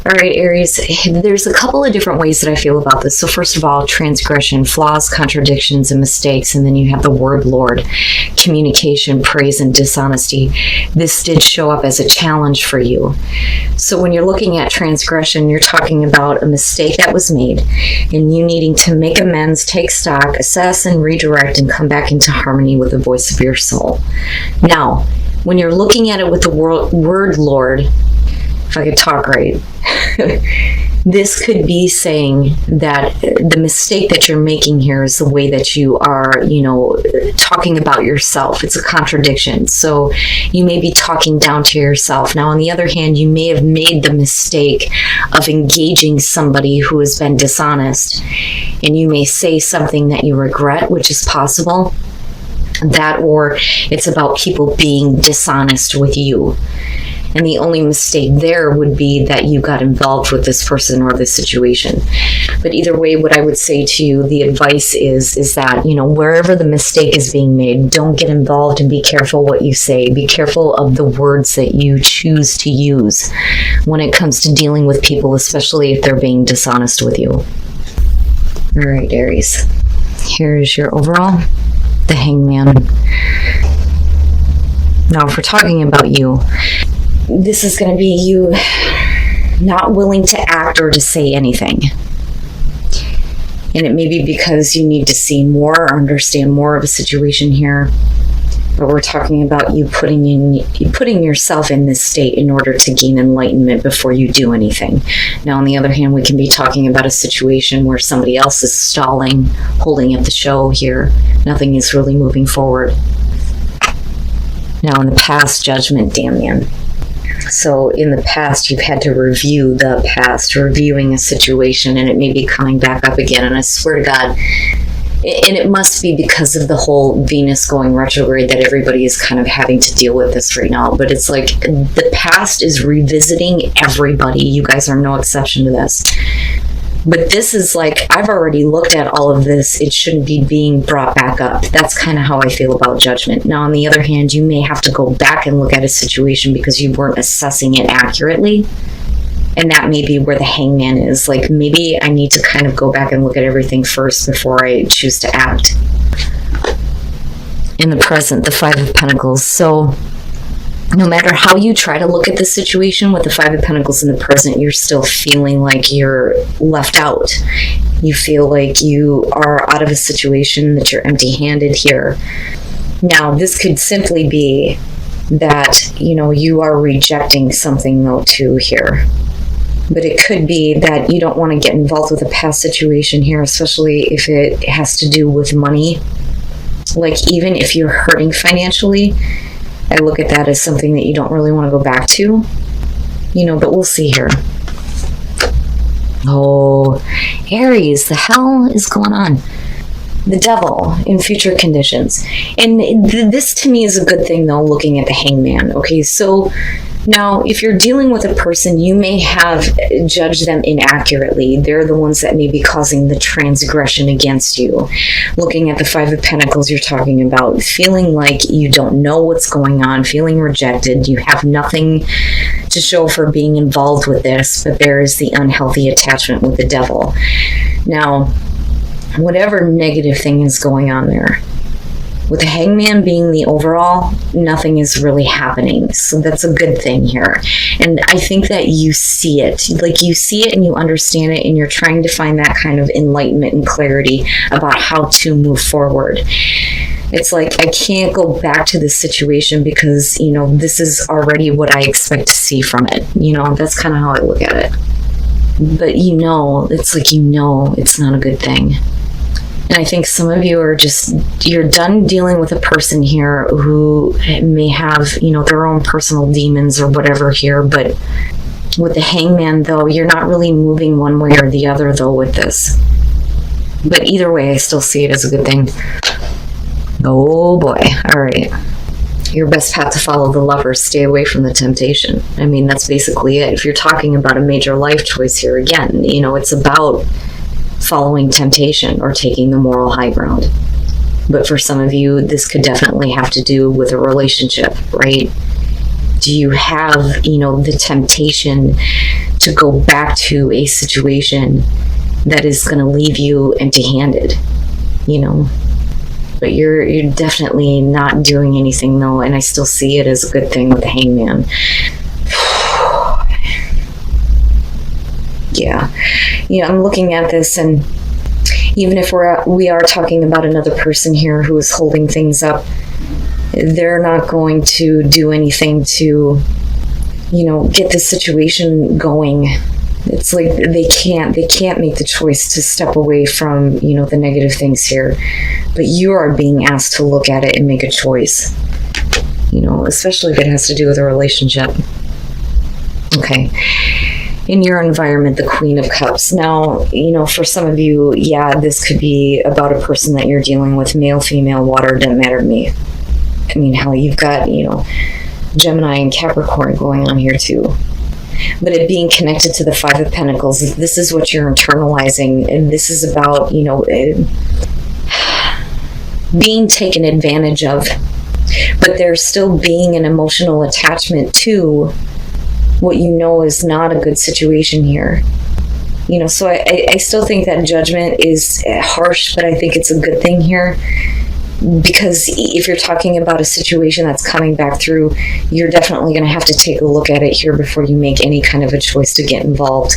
All right, Aries, there's a couple of different ways that I feel about this. So first of all, transgression, flaws, contradictions, and mistakes. And then you have the word Lord, communication, praise, and dishonesty. This did show up as a challenge for you. So when you're looking at transgression, you're talking about a mistake that was made and you needing to make amends, take stock, assess, and redirect, and come back into harmony with the voice of your soul. Now, when you're looking at it with the word Lord, if I could talk right, this could be saying that the mistake that you're making here is the way that you are, talking about yourself. It's a contradiction. So you may be talking down to yourself. Now, on the other hand, you may have made the mistake of engaging somebody who has been dishonest, and you may say something that you regret, which is possible. That, or it's about people being dishonest with you. And the only mistake there would be that you got involved with this person or this situation. But either way, what I would say to you, the advice is that, wherever the mistake is being made, don't get involved and be careful what you say. Be careful of the words that you choose to use when it comes to dealing with people, especially if they're being dishonest with you. All right, Aries. Here's your overall, the Hangman. Now, if we're talking about you, this is going to be you not willing to act or to say anything. And it may be because you need to see more or understand more of a situation here. But we're talking about you putting yourself in this state in order to gain enlightenment before you do anything. Now, on the other hand, we can be talking about a situation where somebody else is stalling, holding up the show here. Nothing is really moving forward. Now, in the past, judgment, damn man. So in the past, you've had to review the past, reviewing a situation, and it may be coming back up again. And I swear to God, and it must be because of the whole Venus going retrograde that everybody is kind of having to deal with this right now. But it's like the past is revisiting everybody. You guys are no exception to this. But this is like, I've already looked at all of this. It shouldn't be being brought back up. That's kind of how I feel about judgment. Now, on the other hand, you may have to go back and look at a situation because you weren't assessing it accurately. And that may be where the Hangman is. Like, maybe I need to kind of go back and look at everything first before I choose to act. In the present, the Five of Pentacles. So no matter how you try to look at the situation with the Five of Pentacles in the present, you're still feeling like you're left out. You feel like you are out of a situation, that you're empty-handed here. Now, this could simply be that, you are rejecting something, though, too, here. But it could be that you don't want to get involved with a past situation here, especially if it has to do with money. Like, even if you're hurting financially, I look at that as something that you don't really want to go back to, but we'll see here. Oh, Aries, the hell is going on? The Devil in future conditions. And this to me is a good thing, though, looking at the Hangman. Okay, so now, if you're dealing with a person, you may have judged them inaccurately. They're the ones that may be causing the transgression against you. Looking at the Five of Pentacles, you're talking about feeling like you don't know what's going on, feeling rejected. You have nothing to show for being involved with this, but there is the unhealthy attachment with the Devil. Now, whatever negative thing is going on there, with the Hangman being the overall, nothing is really happening. So that's a good thing here. And I think that you see it. Like, you see it and you understand it, and you're trying to find that kind of enlightenment and clarity about how to move forward. It's like, I can't go back to this situation because, this is already what I expect to see from it. That's kind of how I look at it. But it's like, it's not a good thing. And I think some of you are you're done dealing with a person here who may have, their own personal demons or whatever here. But with the Hangman, though, you're not really moving one way or the other, though, with this. But either way, I still see it as a good thing. Oh, boy. All right. Your best path to follow the Lovers. Stay away from the temptation. I mean, that's basically it. If you're talking about a major life choice here, again, it's about following temptation or taking the moral high ground. But for some of you, this could definitely have to do with a relationship, right? Do you have, the temptation to go back to a situation that is going to leave you empty-handed, But you're definitely not doing anything, though, and I still see it as a good thing with the Hangman. Yeah. I'm looking at this, and even if we are talking about another person here who is holding things up, they're not going to do anything to, get this situation going. It's like they can't make the choice to step away from, the negative things here. But you are being asked to look at it and make a choice, especially if it has to do with a relationship. Okay. In your environment, the Queen of Cups. Now, for some of you, this could be about a person that you're dealing with, male, female, water, doesn't matter to me. I mean, hell, you've got, Gemini and Capricorn going on here too. But it being connected to the Five of Pentacles, this is what you're internalizing, and this is about, being taken advantage of. But there's still being an emotional attachment to what is not a good situation here. So I still think that judgment is harsh, but I think it's a good thing here. Because if you're talking about a situation that's coming back through, you're definitely going to have to take a look at it here before you make any kind of a choice to get involved.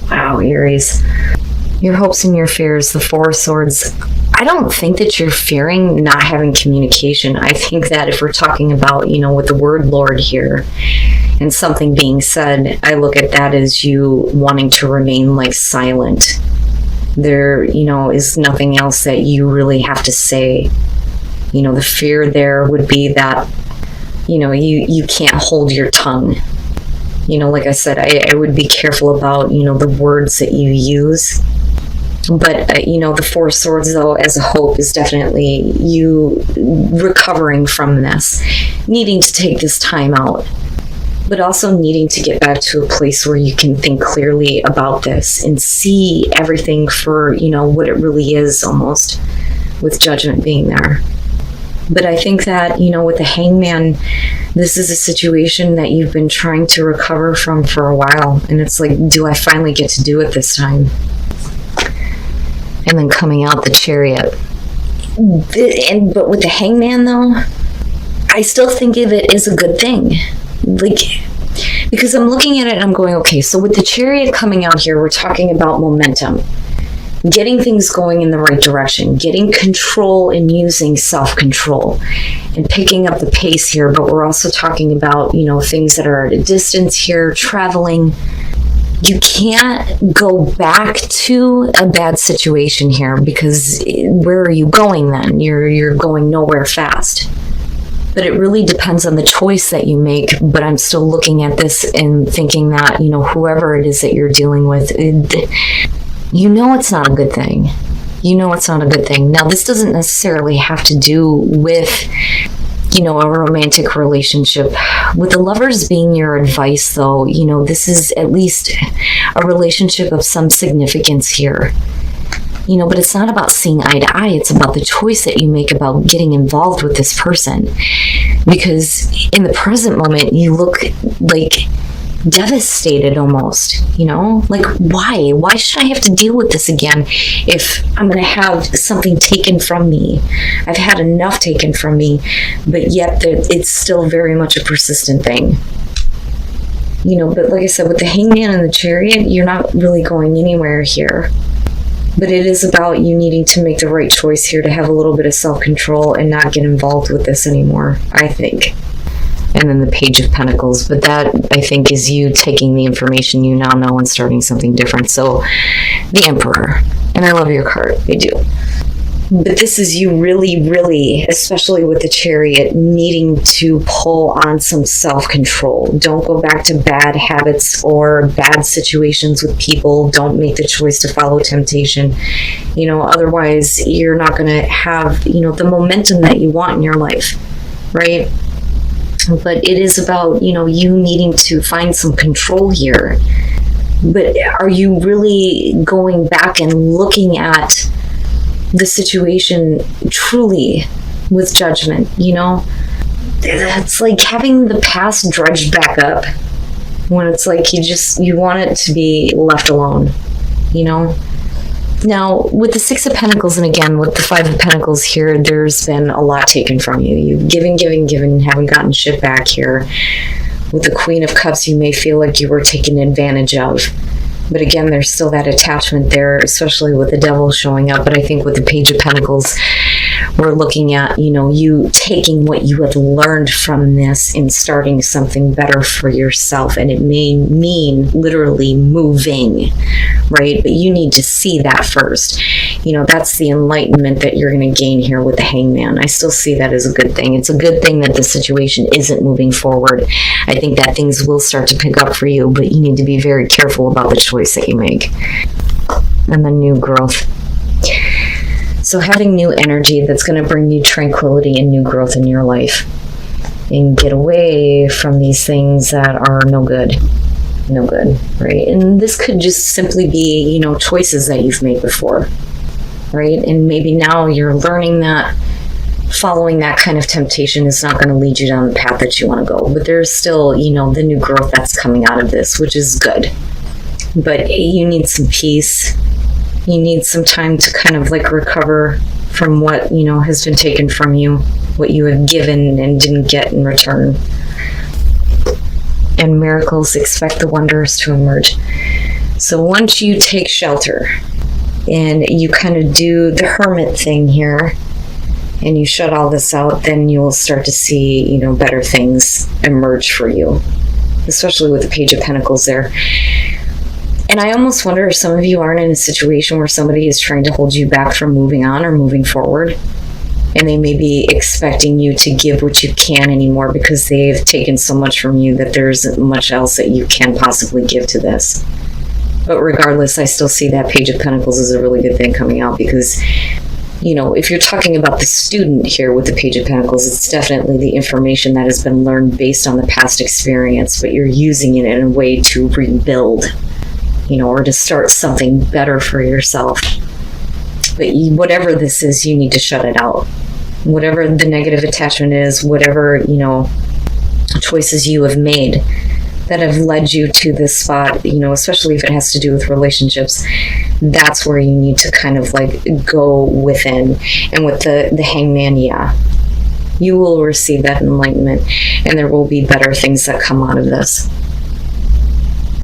Wow, Aries. Your hopes and your fears, the Four of Swords. I don't think that you're fearing not having communication. I think that if we're talking about, with the word Lord here and something being said, I look at that as you wanting to remain silent. There, is nothing else that you really have to say. The fear there would be that, you can't hold your tongue. Like I said, I would be careful about, the words that you use. But, the Four of Swords, though, as a hope is definitely you recovering from this, needing to take this time out, but also needing to get back to a place where you can think clearly about this and see everything for, what it really is, almost, with judgment being there. But I think that, with the Hangman, this is a situation that you've been trying to recover from for a while. And it's like, do I finally get to do it this time? And then coming out the Chariot. But with the Hangman, though, I still think of it as a good thing. Because I'm looking at it and I'm going, okay, so with the Chariot coming out here, we're talking about momentum. Getting things going in the right direction, getting control and using self-control and picking up the pace here. But we're also talking about, things that are at a distance here, traveling. You can't go back to a bad situation here, because where are you going then? You're going nowhere fast. But it really depends on the choice that you make. But I'm still looking at this and thinking that, whoever it is that you're dealing with, it's not a good thing. It's not a good thing. Now, this doesn't necessarily have to do with, a romantic relationship. With the Lovers being your advice, though, this is at least a relationship of some significance here. But it's not about seeing eye to eye. It's about the choice that you make about getting involved with this person. Because in the present moment, you look devastated almost, why? Why should I have to deal with this again if I'm going to have something taken from me? I've had enough taken from me, but yet it's still very much a persistent thing. But like I said, with the Hangman and the Chariot, you're not really going anywhere here. But it is about you needing to make the right choice here to have a little bit of self-control and not get involved with this anymore, I think. And then the Page of Pentacles. But that, I think, is you taking the information you now know and starting something different. So, the Emperor. And I love your card. I do. But this is you really, really, especially with the Chariot, needing to pull on some self-control. Don't go back to bad habits or bad situations with people. Don't make the choice to follow temptation. Otherwise you're not going to have, the momentum that you want in your life, right? But it is about, you needing to find some control here. But are you really going back and looking at the situation truly with judgment? It's like having the past dredged back up. when it's like you want it to be left alone, you know? Now, with the Six of Pentacles, and again, with the Five of Pentacles here, there's been a lot taken from you. You've given, haven't gotten shit back here. With the Queen of Cups, you may feel like you were taken advantage of. But again, there's still that attachment there, especially with the Devil showing up. But I think with the Page of Pentacles, we're looking at, you know, you taking what you have learned from this and starting something better for yourself. And it may mean literally moving, right? But you need to see that first. You know, that's the enlightenment that you're going to gain here with the Hangman. I still see that as a good thing. It's a good thing that the situation isn't moving forward. I think that things will start to pick up for you, but you need to be very careful about the choice that you make. And the new growth. So having new energy that's going to bring you tranquility and new growth in your life. And get away from these things that are no good. No good, right? And this could just simply be, you know, choices that you've made before, right? And maybe now you're learning that following that kind of temptation is not going to lead you down the path that you want to go. But there's still, you know, the new growth that's coming out of this, which is good. But you need some peace. You need some time to kind of like recover from what, you know, has been taken from you, what you have given and didn't get in return. And miracles, expect the wonders to emerge. So once you take shelter and you kind of do the hermit thing here and you shut all this out, then you'll start to see, you know, better things emerge for you, especially with the Page of Pentacles there. And I almost wonder if some of you aren't in a situation where somebody is trying to hold you back from moving on or moving forward. And they may be expecting you to give what you can anymore because they've taken so much from you that there isn't much else that you can possibly give to this. But regardless, I still see that Page of Pentacles as a really good thing coming out because, you know, if you're talking about the student here with the Page of Pentacles, it's definitely the information that has been learned based on the past experience, but you're using it in a way to rebuild, you know, or to start something better for yourself. But whatever this is, you need to shut it out. Whatever the negative attachment is, whatever, you know, choices you have made that have led you to this spot, you know, especially if it has to do with relationships, that's where you need to kind of like go within. And with the Hangman, yeah, you will receive that enlightenment and there will be better things that come out of this.